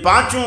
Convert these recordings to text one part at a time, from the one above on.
5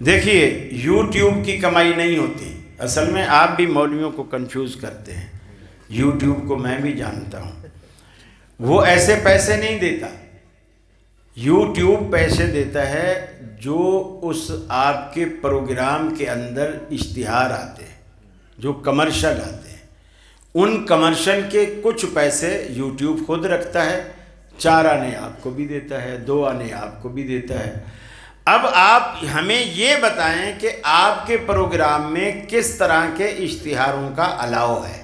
دیکھیے یوٹیوب کی کمائی نہیں ہوتی، اصل میں آپ بھی مولویوں کو کنفیوز کرتے ہیں، یوٹیوب کو میں بھی جانتا ہوں، وہ ایسے پیسے نہیں دیتا، یوٹیوب پیسے دیتا ہے جو اس آپ کے پروگرام کے اندر اشتہار آتے ہیں، جو کمرشل آتے ہیں، ان کمرشل کے کچھ پیسے یوٹیوب خود رکھتا ہے، 4 آنے آپ کو بھی دیتا ہے، 2 آنے آپ کو بھی دیتا ہے۔ اب آپ ہمیں یہ بتائیں کہ آپ کے پروگرام میں کس طرح کے اشتہاروں کا الاؤ ہے،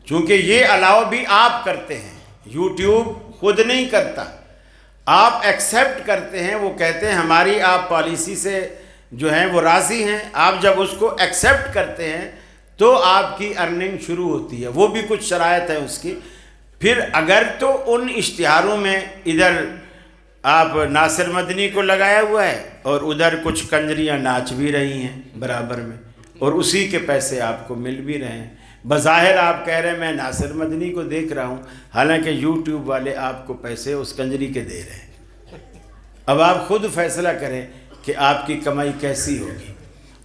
چونکہ یہ الاؤ بھی آپ کرتے ہیں، یوٹیوب خود نہیں کرتا، آپ ایکسیپٹ کرتے ہیں، وہ کہتے ہیں ہماری آپ پالیسی سے جو ہیں وہ راضی ہیں، آپ جب اس کو ایکسیپٹ کرتے ہیں تو آپ کی ارننگ شروع ہوتی ہے، وہ بھی کچھ شرائط ہے اس کی۔ پھر اگر تو ان اشتہاروں میں ادھر آپ ناصر مدنی کو لگایا ہوا ہے اور ادھر کچھ کنجریاں ناچ بھی رہی ہیں برابر میں، اور اسی کے پیسے آپ کو مل بھی رہے ہیں، بظاہر آپ کہہ رہے ہیں میں ناصر مدنی کو دیکھ رہا ہوں، حالانکہ یوٹیوب والے آپ کو پیسے اس کنجری کے دے رہے ہیں۔ اب آپ خود فیصلہ کریں کہ آپ کی کمائی کیسی ہوگی،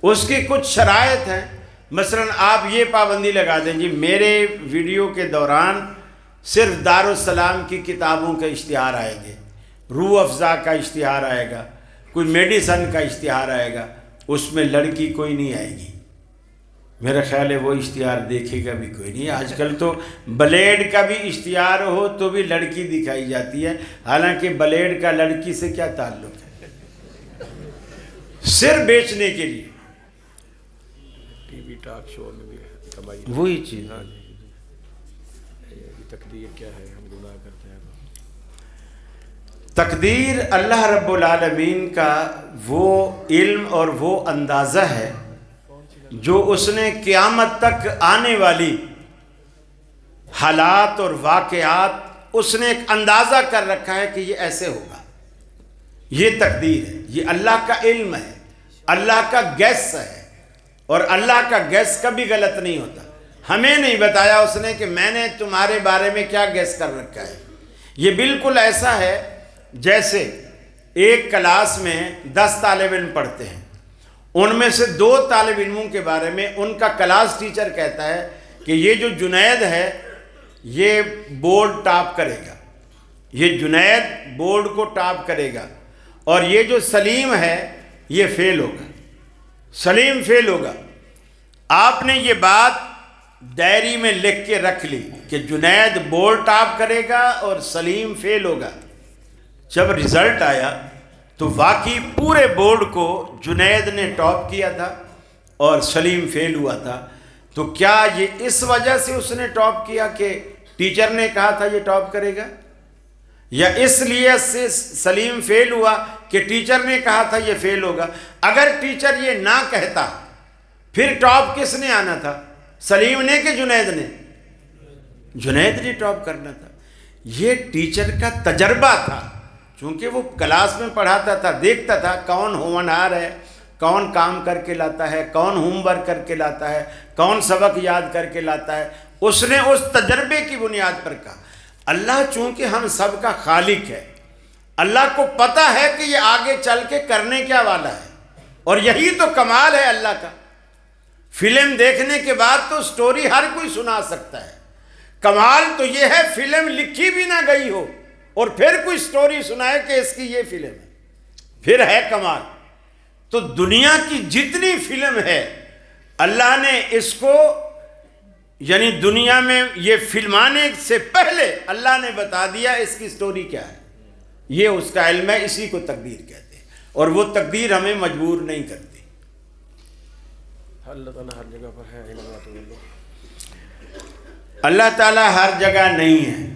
اس کی کچھ شرائط ہیں۔ مثلا آپ یہ پابندی لگا دیں جی میرے ویڈیو کے دوران صرف دارالسلام کی کتابوں کے اشتہار آئیں گے، روح افزا کا اشتہار آئے گا، کوئی میڈیسن کا اشتہار آئے گا، اس میں لڑکی کوئی نہیں آئے گی۔ میرا خیال ہے وہ اشتہار دیکھے گا بھی کوئی نہیں۔ آج کل تو بلیڈ کا بھی اشتہار ہو تو بھی لڑکی دکھائی جاتی ہے، حالانکہ بلیڈ کا لڑکی سے کیا تعلق ہے، صرف بیچنے کے لیے۔ ٹی وی ٹاک شو میں بھی کمائی ہے۔ وہی چیز ہاں جی، تقدیر کیا ہے، ہم گناہ کرتے ہیں۔ تقدیر اللہ رب العالمین کا وہ علم اور وہ اندازہ ہے جو اس نے قیامت تک آنے والی حالات اور واقعات اس نے ایک اندازہ کر رکھا ہے کہ یہ ایسے ہوگا، یہ تقدیر ہے، یہ اللہ کا علم ہے، اللہ کا گیس ہے، اور اللہ کا گیس کبھی غلط نہیں ہوتا۔ ہمیں نہیں بتایا اس نے کہ میں نے تمہارے بارے میں کیا گیس کر رکھا ہے۔ یہ بالکل ایسا ہے جیسے ایک کلاس میں 10 طالب علم پڑھتے ہیں، ان میں سے 2 طالب علموں کے بارے میں ان کا کلاس ٹیچر کہتا ہے کہ یہ جو جنید ہے یہ بورڈ ٹاپ کرے گا، یہ جنید بورڈ کو ٹاپ کرے گا، اور یہ جو سلیم ہے یہ فیل ہوگا، سلیم فیل ہوگا۔ آپ نے یہ بات ڈائری میں لکھ کے رکھ لی کہ جنید بورڈ ٹاپ کرے گا اور سلیم فیل ہوگا۔ جب رزلٹ آیا تو واقعی پورے بورڈ کو جنید نے ٹاپ کیا تھا اور سلیم فیل ہوا تھا۔ تو کیا یہ اس وجہ سے اس نے ٹاپ کیا کہ ٹیچر نے کہا تھا یہ ٹاپ کرے گا، یا اس لیے سے سلیم فیل ہوا کہ ٹیچر نے کہا تھا یہ فیل ہوگا؟ اگر ٹیچر یہ نہ کہتا پھر ٹاپ کس نے آنا تھا، سلیم نے کہ جنید نے؟ جنید نے ٹاپ کرنا تھا۔ یہ ٹیچر کا تجربہ تھا، چونکہ وہ کلاس میں پڑھاتا تھا، دیکھتا تھا کون ہونہار ہے، کون کام کر کے لاتا ہے، کون ہوم ورک کر کے لاتا ہے، کون سبق یاد کر کے لاتا ہے، اس نے اس تجربے کی بنیاد پر کہا۔ اللہ چونکہ ہم سب کا خالق ہے، اللہ کو پتہ ہے کہ یہ آگے چل کے کرنے کیا والا ہے، اور یہی تو کمال ہے اللہ کا۔ فلم دیکھنے کے بعد تو سٹوری ہر کوئی سنا سکتا ہے، کمال تو یہ ہے فلم لکھی بھی نہ گئی ہو اور پھر کوئی سٹوری سنائے کہ اس کی یہ فلم ہے، پھر ہے کمال۔ تو دنیا کی جتنی فلم ہے اللہ نے اس کو، یعنی دنیا میں یہ فلمانے سے پہلے اللہ نے بتا دیا اس کی سٹوری کیا ہے، یہ اس کا علم ہے، اسی کو تقدیر کہتے ہیں، اور وہ تقدیر ہمیں مجبور نہیں کرتی۔ اللہ تعالیٰ ہر جگہ پر ہے، اللہ تعالیٰ ہر جگہ نہیں ہے،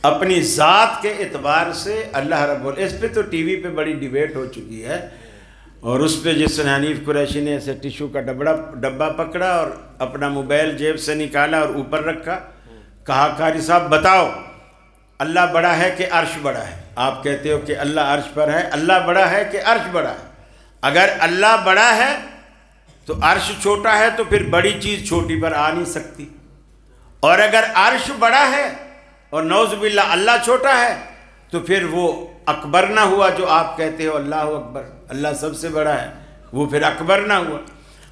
اپنی ذات کے اعتبار سے اللہ رب اس پہ تو ٹی وی پہ بڑی ڈیبیٹ ہو چکی ہے، اور اس پہ جس نے حنیف قریشی نے ایسے ٹیشو کا ڈبہ پکڑا اور اپنا موبائل جیب سے نکالا اور اوپر رکھا، کہا قاری صاحب بتاؤ اللہ بڑا ہے کہ عرش بڑا ہے؟ آپ کہتے ہو کہ اللہ عرش پر ہے، اللہ بڑا ہے کہ عرش بڑا ہے؟ اگر اللہ بڑا ہے تو عرش چھوٹا ہے، تو پھر بڑی چیز چھوٹی پر آ نہیں سکتی، اور اگر عرش بڑا ہے اور نعوذ باللہ اللہ چھوٹا ہے تو پھر وہ اکبر نہ ہوا جو آپ کہتے ہو اللہ اکبر، اللہ سب سے بڑا ہے، وہ پھر اکبر نہ ہوا۔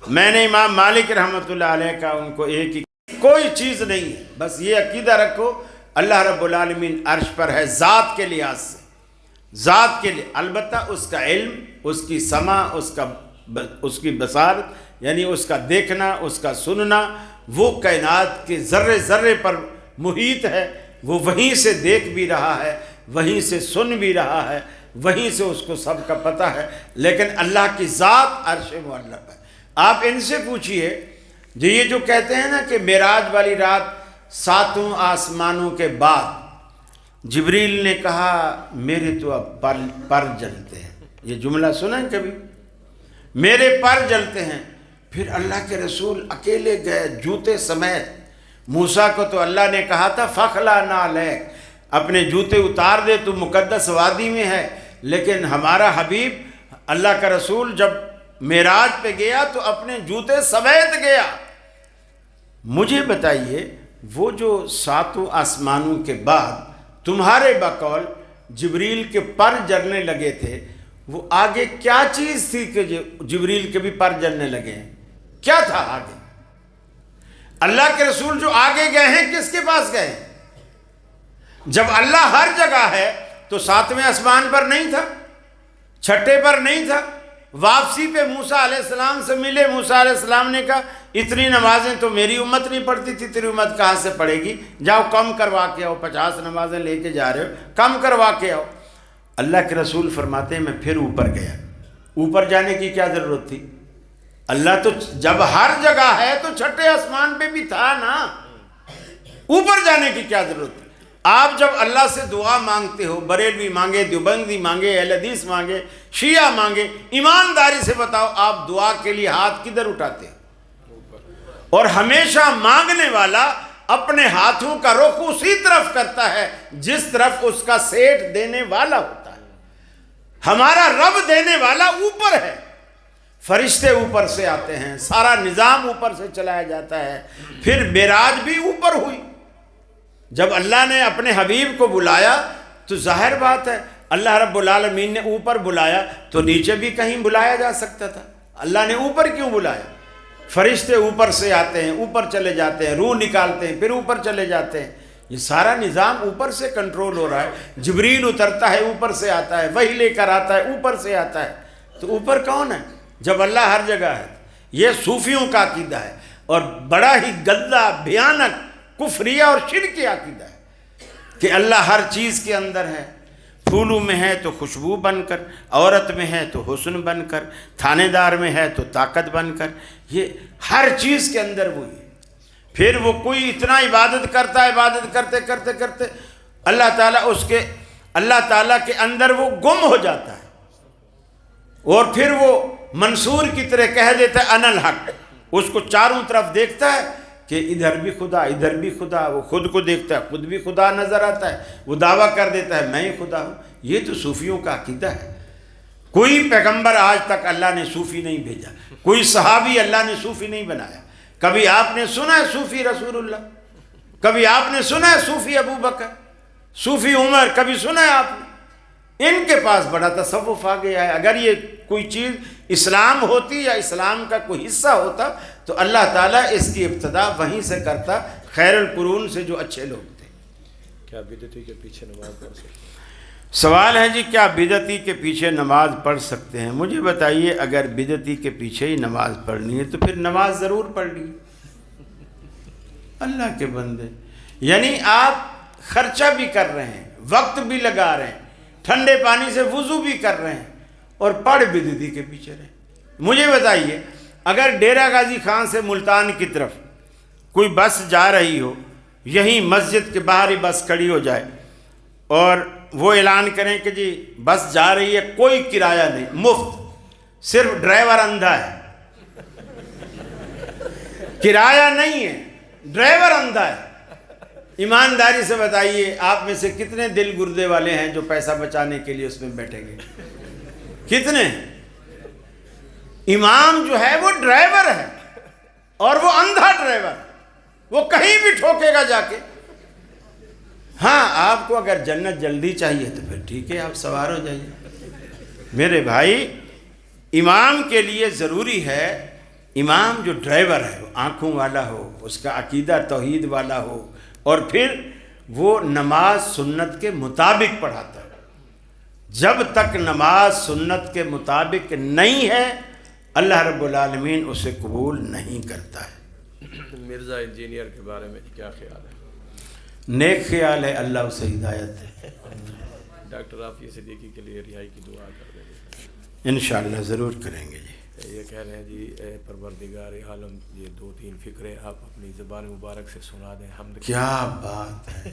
میں نے امام مالک رحمۃ اللہ علیہ کا ان کو ایک ہی کوئی چیز نہیں ہے، بس یہ عقیدہ رکھو اللہ رب العالمین عرش پر ہے ذات کے لحاظ سے، ذات کے لیے، البتہ اس کا علم، اس کی سمع، اس کی بصارت یعنی اس کا دیکھنا، اس کا سننا، وہ کائنات کے ذرے ذرے پر محیط ہے، وہ وہیں سے دیکھ بھی رہا ہے، وہیں سے سن بھی رہا ہے، وہیں سے اس کو سب کا پتہ ہے، لیکن اللہ کی ذات عرش معلق ہے۔ آپ ان سے پوچھئے جو یہ جو کہتے ہیں نا کہ معراج والی رات 7 آسمانوں کے بعد جبریل نے کہا میرے تو اب پر جلتے ہیں، یہ جملہ سنا ہے کبھی؟ میرے پر جلتے ہیں۔ پھر اللہ کے رسول اکیلے گئے جوتے سمیت، موسیٰ کو تو اللہ نے کہا تھا فخلا نعلیک، اپنے جوتے اتار دے تو مقدس وادی میں ہے، لیکن ہمارا حبیب اللہ کا رسول جب معراج پہ گیا تو اپنے جوتے سمیت گیا۔ مجھے بتائیے وہ جو 7 آسمانوں کے بعد تمہارے بقول جبریل کے پر جلنے لگے تھے، وہ آگے کیا چیز تھی کہ جبریل کے بھی پر جلنے لگے ہیں؟ کیا تھا آگے؟ اللہ کے رسول جو آگے گئے ہیں کس کے پاس گئے ہیں؟ جب اللہ ہر جگہ ہے تو 7ویں آسمان پر نہیں تھا، 6 پر نہیں تھا، واپسی پہ موسیٰ علیہ السلام سے ملے، موسیٰ علیہ السلام نے کہا اتنی نمازیں تو میری امت نہیں پڑھتی تھی، تیری امت کہاں سے پڑھے گی، جاؤ کم کروا کے آؤ، 50 نمازیں لے کے جا رہے ہو، کم کروا کے آؤ۔ اللہ کے رسول فرماتے ہیں میں پھر اوپر گیا، اوپر جانے کی کیا ضرورت تھی؟ اللہ تو جب ہر جگہ ہے تو 6 آسمان پہ بھی تھا نا، اوپر جانے کی کیا ضرورت تھی؟ آپ جب اللہ سے دعا مانگتے ہو، بریلوی مانگے، دیوبندی مانگے، اہل حدیث مانگے، شیعہ مانگے، ایمانداری سے بتاؤ آپ دعا کے لیے ہاتھ کدھر اٹھاتے ہیں؟ اور ہمیشہ مانگنے والا اپنے ہاتھوں کا رخ اسی طرف کرتا ہے جس طرف اس کا سیٹھ دینے والا ہوتا ہے۔ ہمارا رب دینے والا اوپر ہے، فرشتے اوپر سے آتے ہیں، سارا نظام اوپر سے چلایا جاتا ہے۔ پھر معراج بھی اوپر ہوئی، جب اللہ نے اپنے حبیب کو بلایا تو ظاہر بات ہے اللہ رب العالمین نے اوپر بلایا تو نیچے بھی کہیں بلایا جا سکتا تھا، اللہ نے اوپر کیوں بلایا؟ فرشتے اوپر سے آتے ہیں، اوپر چلے جاتے ہیں، روح نکالتے ہیں، پھر اوپر چلے جاتے ہیں، یہ سارا نظام اوپر سے کنٹرول ہو رہا ہے۔ جبریل اترتا ہے اوپر سے آتا ہے، وحی لے کر آتا ہے اوپر سے آتا ہے، تو اوپر کون ہے جب اللہ ہر جگہ ہے؟ یہ صوفیوں کا عقیدہ ہے اور بڑا ہی گندہ بھیانک کفریہ اور شرکی عقیدہ ہے کہ اللہ ہر چیز کے اندر ہے، پھولوں میں ہے تو خوشبو بن کر، عورت میں ہے تو حسن بن کر، تھانے دار میں ہے تو طاقت بن کر، یہ ہر چیز کے اندر وہی ہے۔ پھر وہ کوئی اتنا عبادت کرتا ہے، عبادت کرتے کرتے کرتے اللہ تعالیٰ کے اندر وہ گم ہو جاتا ہے، اور پھر وہ منصور کی طرح کہہ دیتا ہے انا الحق، اس کو چاروں طرف دیکھتا ہے کہ ادھر بھی خدا ادھر بھی خدا، وہ خود کو دیکھتا ہے خود بھی خدا نظر آتا ہے، وہ دعویٰ کر دیتا ہے میں ہی خدا ہوں۔ یہ تو صوفیوں کا عقیدہ ہے۔ کوئی پیغمبر آج تک اللہ نے صوفی نہیں بھیجا، کوئی صحابی اللہ نے صوفی نہیں بنایا۔ کبھی آپ نے سنا ہے صوفی رسول اللہ؟ کبھی آپ نے سنا ہے صوفی ابو بکر، صوفی عمر؟ کبھی سنا ہے آپ نے؟ ان کے پاس بڑا تصوف آ گیا ہے۔ اگر یہ کوئی چیز اسلام ہوتی یا اسلام کا کوئی حصہ ہوتا تو اللہ تعالیٰ اس کی ابتدا وہیں سے کرتا، خیر القرون سے جو اچھے لوگ تھے۔ کیا بدعتی کے پیچھے نماز پڑھ سکتے ہیں؟ سوال ہے جی کیا بدعتی کے پیچھے نماز پڑھ سکتے ہیں؟ مجھے بتائیے اگر بدعتی کے پیچھے ہی نماز پڑھنی ہے تو پھر نماز ضرور پڑھنی ہے۔ اللہ کے بندے، یعنی آپ خرچہ بھی کر رہے ہیں، وقت بھی لگا رہے ہیں، ٹھنڈے پانی سے وضو بھی کر رہے ہیں اور پڑھ بدعتی کے پیچھے رہے ہیں۔ مجھے بتائیے اگر ڈیرہ غازی خان سے ملتان کی طرف کوئی بس جا رہی ہو، یہیں مسجد کے باہر ہی بس کھڑی ہو جائے اور وہ اعلان کریں کہ جی بس جا رہی ہے، کوئی کرایہ نہیں، مفت، صرف ڈرائیور اندھا ہے، کرایہ نہیں ہے، ڈرائیور اندھا ہے، ایمانداری سے بتائیے آپ میں سے کتنے دل گردے والے ہیں جو پیسہ بچانے کے لیے اس میں بیٹھیں گے؟ کتنے؟ امام جو ہے وہ ڈرائیور ہے اور وہ اندھا ڈرائیور، وہ کہیں بھی ٹھوکے گا جا کے۔ ہاں آپ کو اگر جنت جلدی چاہیے تو پھر ٹھیک ہے، آپ سوار ہو جائیے۔ میرے بھائی، امام کے لیے ضروری ہے، امام جو ڈرائیور ہے وہ آنکھوں والا ہو، اس کا عقیدہ توحید والا ہو، اور پھر وہ نماز سنت کے مطابق پڑھاتا ہے۔ جب تک نماز سنت کے مطابق نہیں ہے اللہ رب العالمین اسے قبول نہیں کرتا ہے۔ مرزا انجینئر کے بارے میں کیا خیال ہے؟ نیک خیال ہے، اللہ اسے ہدایت ہے۔ ڈاکٹر عافیہ صدیقی کے لیے رہائی کی دعا کر دیں گے؟ انشاءاللہ ضرور کریں گے جی۔ یہ کہہ رہے ہیں جی اے پروردگار عالم، یہ 2-3 فقرے آپ اپنی زبان مبارک سے سنا دیں۔ حمد کیا بات ہے۔